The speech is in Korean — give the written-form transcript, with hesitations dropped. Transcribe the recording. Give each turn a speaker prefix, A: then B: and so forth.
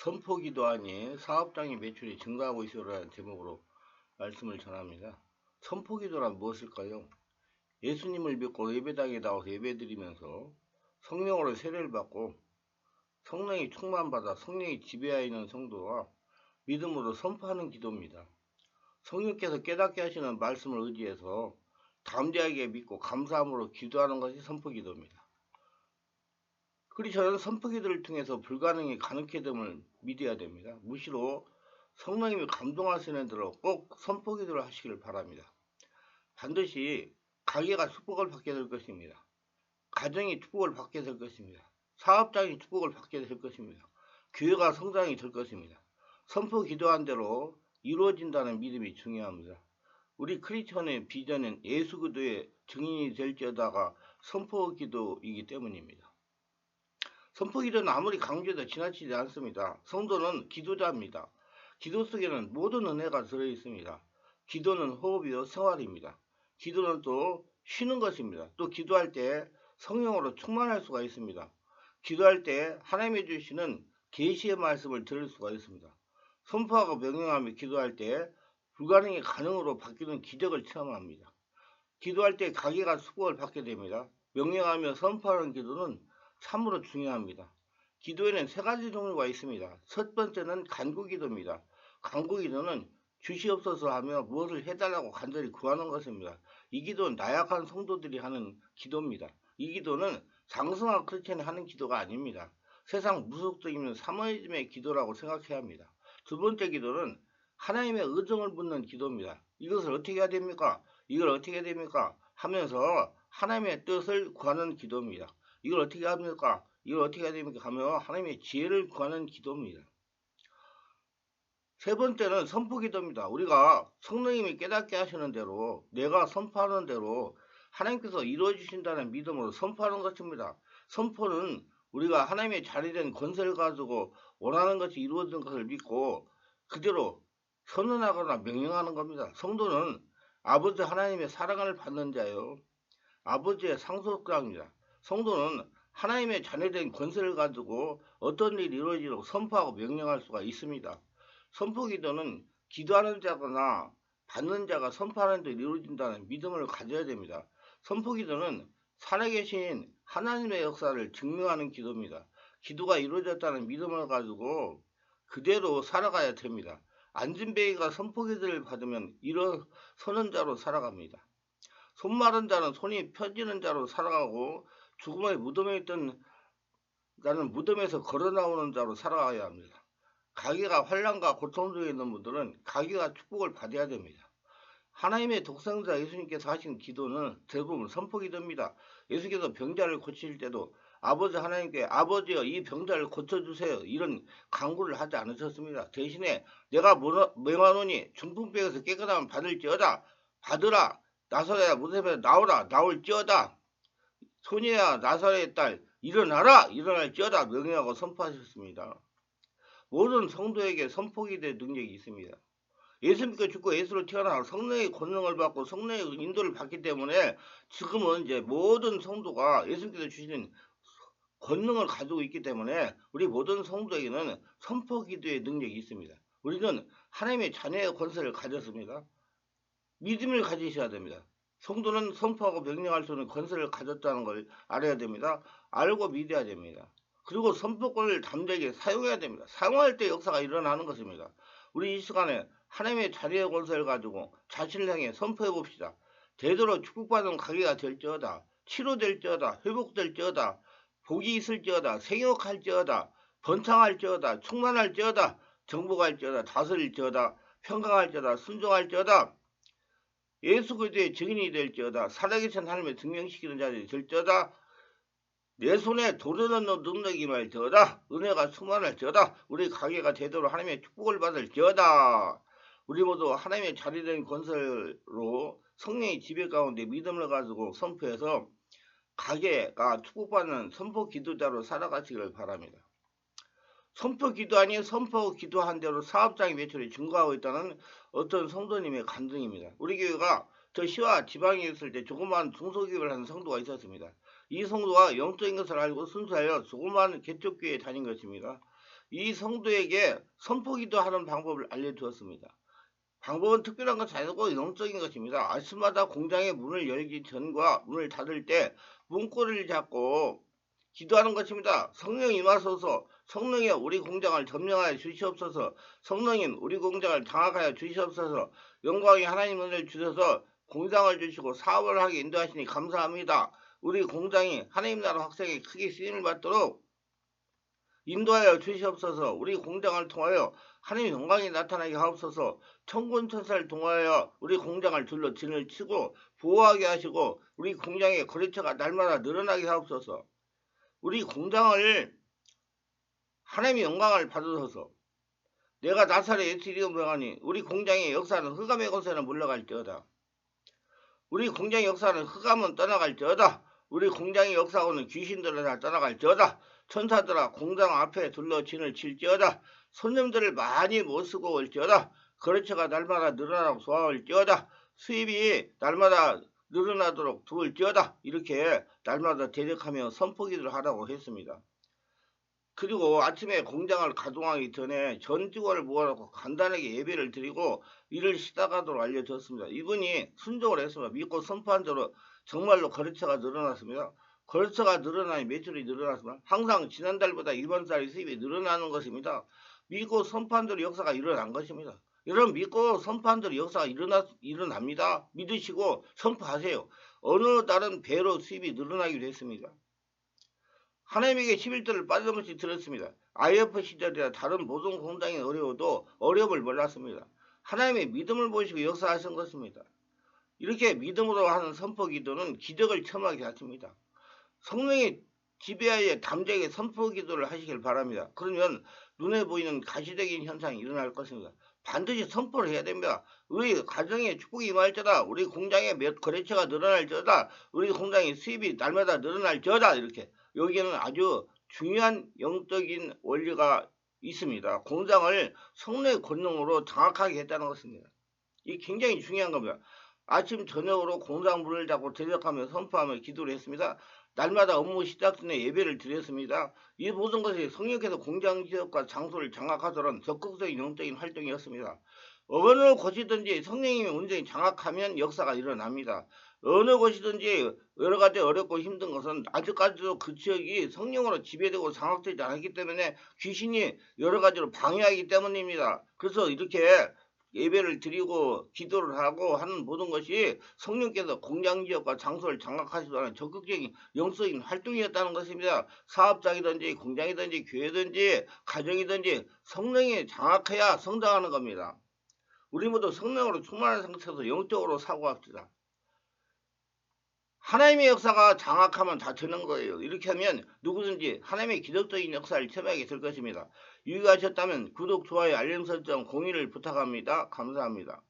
A: 선포기도 아닌 사업장의 매출이 증가하고 있어라는 제목으로 말씀을 전합니다. 선포기도란 무엇일까요? 예수님을 믿고 예배당에 나와서 예배드리면서 성령으로 세례를 받고 성령이 충만받아 성령이 지배하여 있는 성도와 믿음으로 선포하는 기도입니다. 성령께서 깨닫게 하시는 말씀을 의지해서 담대하게 믿고 감사함으로 기도하는 것이 선포기도입니다. 크리스천은 선포기도를 통해서 불가능이 가능케 됨을 믿어야 됩니다. 무시로 성령님이 감동하시는 대로 꼭 선포기도를 하시길 바랍니다. 반드시 가게가 축복을 받게 될 것입니다. 가정이 축복을 받게 될 것입니다. 사업장이 축복을 받게 될 것입니다. 교회가 성장이 될 것입니다. 선포 기도한 대로 이루어진다는 믿음이 중요합니다. 우리 크리스천의 비전은 예수 그리스도의 증인이 될지어다가 선포 기도이기 때문입니다. 선포 기도는 아무리 강조해도 지나치지 않습니다. 성도는 기도자입니다. 기도 속에는 모든 은혜가 들어있습니다. 기도는 호흡이요 생활입니다. 기도는 또 쉬는 것입니다. 또 기도할 때 성령으로 충만할 수가 있습니다. 기도할 때 하나님이 주시는 계시의 말씀을 들을 수가 있습니다. 선포하고 명령하며 기도할 때 불가능이 가능으로 바뀌는 기적을 체험합니다. 기도할 때 가게가 축복을 받게 됩니다. 명령하며 선포하는 기도는 참으로 중요합니다. 기도에는 세 가지 종류가 있습니다. 첫 번째는 간구기도입니다. 간구기도는 주시옵소서 하며 무엇을 해달라고 간절히 구하는 것입니다. 이 기도는 나약한 성도들이 하는 기도입니다. 이 기도는 장성한 크리스천이 하는 기도가 아닙니다. 세상 무속적인 사모니즘의 기도라고 생각해야 합니다. 두 번째 기도는 하나님의 의정을 묻는 기도입니다. 이것을 어떻게 해야 됩니까? 이걸 어떻게 해야 됩니까? 하면서 하나님의 뜻을 구하는 기도입니다. 이걸 어떻게 합니까? 이걸 어떻게 해야 됩니까? 하며 하나님의 지혜를 구하는 기도입니다. 세 번째는 선포기도입니다. 우리가 성령님이 깨닫게 하시는 대로 내가 선포하는 대로 하나님께서 이루어 주신다는 믿음으로 선포하는 것입니다. 선포는 우리가 하나님의 자리된 권세를 가지고 원하는 것이 이루어진 것을 믿고 그대로 선언하거나 명령하는 겁니다. 성도는 아버지 하나님의 사랑을 받는 자요, 아버지의 상속자입니다. 성도는 하나님의 자녀된 권세를 가지고 어떤 일이 이루어지도록 선포하고 명령할 수가 있습니다. 선포기도는 기도하는 자거나 받는 자가 선포하는 데 이루어진다는 믿음을 가져야 됩니다. 선포기도는 살아계신 하나님의 역사를 증명하는 기도입니다. 기도가 이루어졌다는 믿음을 가지고 그대로 살아가야 됩니다. 안진뱅이가 선포기도를 받으면 일어서는 자로 살아갑니다. 손 마른 자는 손이 펴지는 자로 살아가고 죽음의 무덤에 있던 자는 무덤에서 걸어 나오는 자로 살아가야 합니다. 가게가 환난과 고통 중에 있는 분들은 가게가 축복을 받아야 됩니다. 하나님의 독생자 예수님께서 하신 기도는 대부분 선포기도입니다. 예수께서 병자를 고치실 때도 아버지 하나님께 아버지여 이 병자를 고쳐주세요 이런 간구를 하지 않으셨습니다. 대신에 내가 명하노니 중풍병에서 깨끗함을 받을지어다 받으라 나사렛 무덤에서 나오라 나올지어다 소녀야 나사렛의 딸 일어나라 일어날지어다 명령하고 선포하셨습니다. 모든 성도에게 선포기도의 능력이 있습니다. 예수 믿고 죽고 예수로 태어나 성령의 권능을 받고 성령의 인도를 받기 때문에 지금은 이제 모든 성도가 예수님께서 주시는 권능을 가지고 있기 때문에 우리 모든 성도에게는 선포기도의 능력이 있습니다. 우리는 하나님의 자녀의 권세를 가졌습니다. 믿음을 가지셔야 됩니다. 성도는 선포하고 명령할 수 있는 권세를 가졌다는 걸 알아야 됩니다. 알고 믿어야 됩니다. 그리고 선포권을 담대하게 사용해야 됩니다. 사용할 때 역사가 일어나는 것입니다. 우리 이 시간에 하나님의 자리의 권세를 가지고 자신을 향해 선포해 봅시다. 되도록 축복받은 가게가 될지어다. 치료될지어다. 회복될지어다. 복이 있을지어다. 생육할지어다. 번창할지어다. 충만할지어다. 정복할지어다. 다스릴지어다. 평강할지어다. 순종할지어다. 예수 그리스도의 증인이 될지어다. 살아계신 하나님의 증명시키는 자들이 될지어다. 내 손에 돌을 넣는 능력이 말지어다. 은혜가 충만할지어다. 우리 가게가 제대로 하나님의 축복을 받을지어다. 우리 모두 하나님의 자리된 권세로 성령의 지배 가운데 믿음을 가지고 선포해서 가게가 축복받는 선포 기도자로 살아가시기를 바랍니다. 선포 기도 아닌 선포 기도한 대로 사업장의 매출이 증가하고 있다는 어떤 성도님의 간증입니다. 우리 교회가 저 시와 지방에 있을 때 조그마한 중소기업을 하는 성도가 있었습니다. 이 성도가 영적인 것을 알고 순수하여 조그마한 개척교회에 다닌 것입니다. 이 성도에게 선포기도 하는 방법을 알려주었습니다. 방법은 특별한 것이 아니고 영적인 것입니다. 아침마다 공장의 문을 열기 전과 문을 닫을 때 문고리를 잡고 기도하는 것입니다. 성령 임하소서. 성령이여 우리 공장을 점령하여 주시옵소서. 성령님 우리 공장을 장악하여 주시옵소서. 영광의 하나님 은혜를 주셔서 공장을 주시고 사업을 하게 인도하시니 감사합니다. 우리 공장이 하나님 나라 확장에 크게 쓰임을 받도록 인도하여 주시옵소서. 우리 공장을 통하여 하나님의 영광이 나타나게 하옵소서. 천군 천사를 통하여 우리 공장을 둘러 진을 치고 보호하게 하시고 우리 공장의 거래처가 날마다 늘어나게 하옵소서. 우리 공장을 하나님의 영광을 받으소서. 내가 나사렛 예수를 명하니 우리 공장의 역사는 흑암의 곳에는 물러갈지어다. 우리 공장의 역사는 흑암은 떠나갈지어다. 우리 공장의 역사하고는 귀신들은 다 떠나갈지어다. 천사들아 공장 앞에 둘러 진을 칠지어다. 손님들을 많이 못 쓰고 올지어다. 거래처가 날마다 늘어나고 소화올지어다. 수입이 날마다 늘어나도록 도울지어다. 이렇게 날마다 대적하며 선포기를 하라고 했습니다. 그리고 아침에 공장을 가동하기 전에 전 직원을 모아놓고 간단하게 예배를 드리고 일을 시작하도록 알려줬습니다. 이분이 순종을 했습니다. 믿고 선포한 대로 정말로 거래처가 늘어났습니다. 거래처가 늘어나니 매출이 늘어났습니다. 항상 지난달보다 이번 달의 수입이 늘어나는 것입니다. 믿고 선포한 대로 역사가 일어난 것입니다. 여러분 믿고 선포한 대로 역사가 일어납니다. 믿으시고 선포하세요. 어느 달은 배로 수입이 늘어나기도 했습니다. 하나님에게 11조를 빠짐없이 드렸습니다. IF 시절이나 다른 모든 공장이 어려워도 어려움을 몰랐습니다. 하나님의 믿음을 보시고 역사하신 것입니다. 이렇게 믿음으로 하는 선포 기도는 기적을 체험하게 하십니다. 성령의 지배하에 담대하게 선포 기도를 하시길 바랍니다. 그러면 눈에 보이는 가시적인 현상이 일어날 것입니다. 반드시 선포를 해야 됩니다. 우리 가정에 축복이 임할지어다. 우리 공장에 몇 거래처가 늘어날지어다. 우리 공장의 수입이 날마다 늘어날지어다. 이렇게 여기에는 아주 중요한 영적인 원리가 있습니다. 공장을 성령의 권능으로 장악하게 했다는 것입니다. 이게 굉장히 중요한 겁니다. 아침 저녁으로 공장 문을 닫고 대적하며 선포하며 기도를 했습니다. 날마다 업무 시작 전에 예배를 드렸습니다. 이 모든 것이 성령께서 공장 지역과 장소를 장악하도록 적극적인 영적인 활동이었습니다. 어느 곳이든지 성령님이 온전히 장악하면 역사가 일어납니다. 어느 곳이든지 여러 가지 어렵고 힘든 것은 아직까지도 그 지역이 성령으로 지배되고 장악되지 않았기 때문에 귀신이 여러 가지로 방해하기 때문입니다. 그래서 이렇게 예배를 드리고 기도를 하고 하는 모든 것이 성령께서 공장지역과 장소를 장악하시도록 적극적인 영적인 활동이었다는 것입니다. 사업장이든지 공장이든지 교회든지 가정이든지 성령이 장악해야 성장하는 겁니다. 우리 모두 성령으로 충만한 상태에서 영적으로 사고합시다. 하나님의 역사가 장악하면 다 되는 거예요. 이렇게 하면 누구든지 하나님의 기적적인 역사를 체험하게 될 것입니다. 유익하셨다면 구독, 좋아요, 알림 설정, 공유를 부탁합니다. 감사합니다.